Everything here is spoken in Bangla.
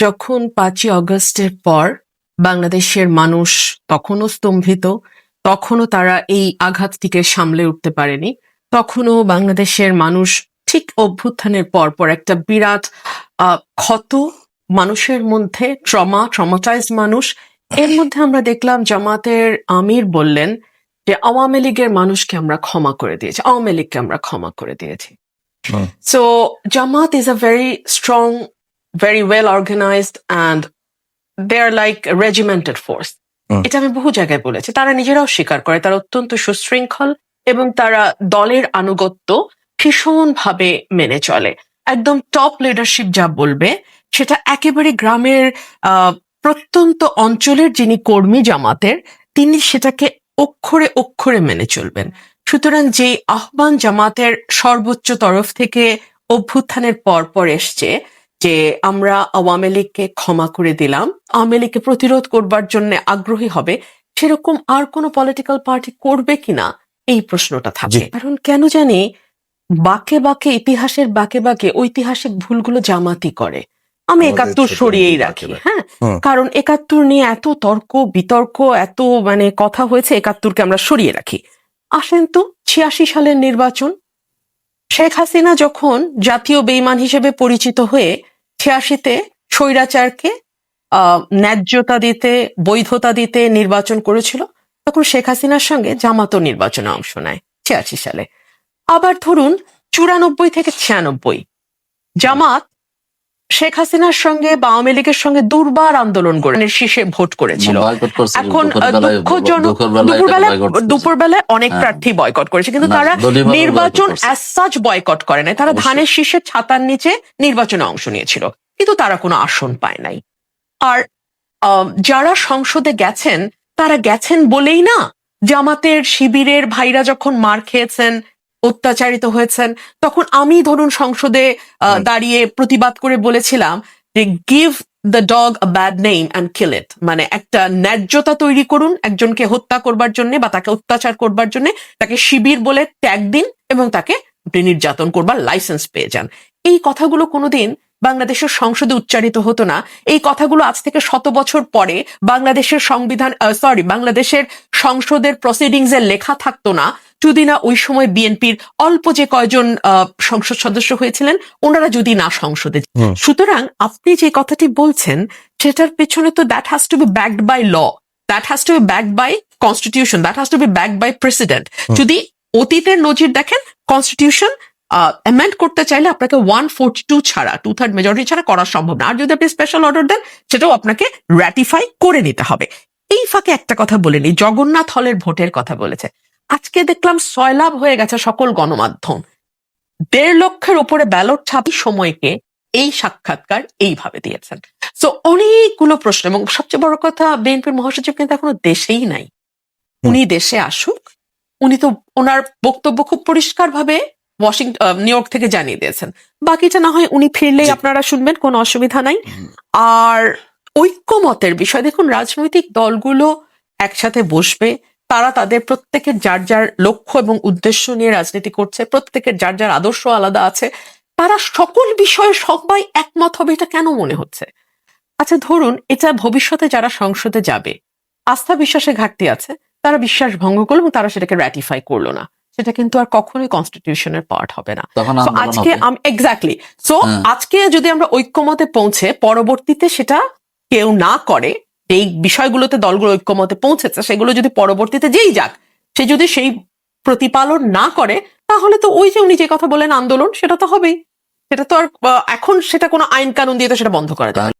যখন ৫ই অগস্টের পর বাংলাদেশের মানুষ তখনও স্তম্ভিত, তখনও তারা এই আঘাতটিকে সামলে উঠতে পারেনি, তখনও বাংলাদেশের মানুষ ঠিক অভ্যুত্থানের পর একটা বিরাট ক্ষত মানুষের মধ্যে, ট্রমাটাইজড মানুষ। এর মধ্যে আমরা দেখলাম জামাতের আমির বললেন যে আওয়ামী লীগের মানুষকে আমরা ক্ষমা করে দিয়েছি, আওয়ামী লীগকে আমরা ক্ষমা করে দিয়েছি। So Jamaat is a very strong, very well organized, and they are like a regimented force. এটা আমি বহু জায়গায় বলেছি, তারা নিজেরাও স্বীকার করে তারা অত্যন্ত সুশৃঙ্খল এবং তারা দলের আনুগত্য ভীষণভাবে মেনে চলে। একদম টপ লিডারশিপ যা বলবে সেটা একেবারে গ্রামের প্রত্যন্ত অঞ্চলের যিনি কর্মী জামাতের, তিনি সেটাকে অক্ষরে অক্ষরে মেনে চলবেন। সুতরাং যে আহ্বান জামাতের সর্বোচ্চ তরফ থেকে অভ্যুত্থানের পর এসছে যে আমরা আওয়ামী লীগকে ক্ষমা করে দিলাম, আওয়ামী লীগকে প্রতিরোধ করবার জন্য আগ্রহী হবে, সেরকম আর কোনো পলিটিক্যাল পার্টি করবে কিনা এই প্রশ্নটা থাকে। কারণ কেন জানি বাকে বাকে, ইতিহাসের বাকে বাকে ঐতিহাসিক ভুলগুলো জামাতি করে। আমি ৭১ সরিয়েই রাখি, হ্যাঁ, কারণ ৭১ নিয়ে এত তর্ক বিতর্ক, এত কথা হয়েছে, ৭১কে আমরা সরিয়ে রাখি। আসেন তো ৮৬ সালের নির্বাচন, শেখ হাসিনা যখন জাতীয় বেঈমান হিসেবে পরিচিত হয়ে ৮৬-তে স্বৈরাচারকে ন্যায্যতা দিতে, বৈধতা দিতে নির্বাচন করেছিল, তখন শেখ হাসিনার সঙ্গে জামাতও নির্বাচনে অংশ নেয় ৮৬ সালে। আবার ধরুন ৯৪ থেকে ৯৬ জামাত শেখ হাসিনার সঙ্গে বা আওয়ামী লীগের সঙ্গে দুর্বার আন্দোলন করে শীর্ষে ভোট করেছিল। এখন দুঃখজনক দুপুরবেলায় অনেক প্রার্থী বয়কট করেছে, কিন্তু তারা নির্বাচন অ্যাজ সাচ বয়কট করে নাই। তারা ধানের শীর্ষে ছাতার নিচে নির্বাচনে অংশ নিয়েছিল, কিন্তু তারা কোনো আসন পায় নাই। আর যারা সংসদে গেছেন তারা গেছেন বলেই না, জামাতের শিবিরের ভাইরা যখন মার খেয়েছেন, অত্যাচারিত হয়েছেন, তখন আমি ধরুন সংসদে দাঁড়িয়ে প্রতিবাদ করে বলেছিলাম যে give the dog a bad name and kill it, একটা ন্যায্যতা তৈরি করুন একজনকে হত্যা করবার জন্য বা তাকে অত্যাচার করবার জন্য, তাকে শিবির বলে ট্যাগ দিন এবং তাকে নির্যাতন করবার লাইসেন্স পেয়ে যান। এই কথাগুলো কোনোদিন বাংলাদেশের সংসদে উচ্চারিত হতো না। এই কথাগুলো আজ থেকে ১০০ বছর পরে বাংলাদেশের বাংলাদেশের সংসদের প্রসিডিংস এর লেখা থাকতো না, যদি না ওই সময় বিএনপির অল্প যে কয়জন সংসদ সদস্য হয়েছিলেন ওনারা যদি না সংসদে। সুতরাং আপনি যে কথাটি বলছেন সেটার পেছনে তো that has to be backed by law, that has to be backed by constitution, that has to be backed by president. যদি অতীতের নজির দেখেন, কনস্টিটিউশন অ্যামেন্ড করতে চাইলে আপনাকে 142 ছাড়া, 2/3 মেজরিটি ছাড়া করা সম্ভব না। আর যদি আপনি স্পেশাল অর্ডার দেন সেটাও আপনাকে রাটিফাই করে নিতে হবে। এই ফাঁকে একটা কথা বলেনি, জগন্নাথ হলের ভোটের কথা বলেছে। আজকে দেখলাম সয়লাভ হয়ে গেছে সকল গণমাধ্যম, ১.৫ লক্ষের উপরে ব্যালট ছাপি সময়কে এই সাক্ষাৎকার এইভাবে দিয়েছেন। সো অনেকগুলো প্রশ্ন, এবং সবচেয়ে বড় কথা বিএনপির মহাসচিব কিন্তু এখনো দেশেই নাই। উনি দেশে আসুক, উনি তো ওনার বক্তব্য খুব পরিষ্কার ভাবে নিউ ইয়র্ক থেকে জানিয়ে দিয়েছেন, বাকিটা না হয় উনি ফিরলেই আপনারা শুনবেন, কোনো অসুবিধা নাই। আর ঐক্যমতের বিষয় দেখুন, রাজনৈতিক দলগুলো একসাথে বসবে, তারা তাদের প্রত্যেকের যার যার লক্ষ্য এবং উদ্দেশ্য নিয়ে রাজনীতি করছে, প্রত্যেকের যার যার আদর্শ আলাদা আছে, তারা সকল বিষয়ে সবাই একমত হবে, এটা কেন মনে হচ্ছে? আচ্ছা ধরুন এটা ভবিষ্যতে যারা সংসদে যাবে, আস্থা বিশ্বাসে ঘাটতি আছে, তারা বিশ্বাস ভঙ্গ করলো এবং তারা সেটাকে রাটিফাই করলো না, সেটা কিন্তু আর কখনোই কনস্টিটিউশনের পার্ট হবে না। আজকে এক্স্যাক্টলি, সো আজকে যদি আমরা ঐক্যমতে পৌঁছে পরবর্তীতে সেটা কেউ না করে, এই বিষয়গুলোতে দলগুলো ঐক্যমতে পৌঁছেছে, সেগুলো যদি পরবর্তীতে যেই যাক সে যদি সেই প্রতিপালন না করে, তাহলে তো ওই যে উনি যে কথা বলেন আন্দোলন, সেটা তো হবেই। সেটা তো আর এখন সেটা কোনো আইন কানুন দিয়ে তো সেটা বন্ধ করা যায়।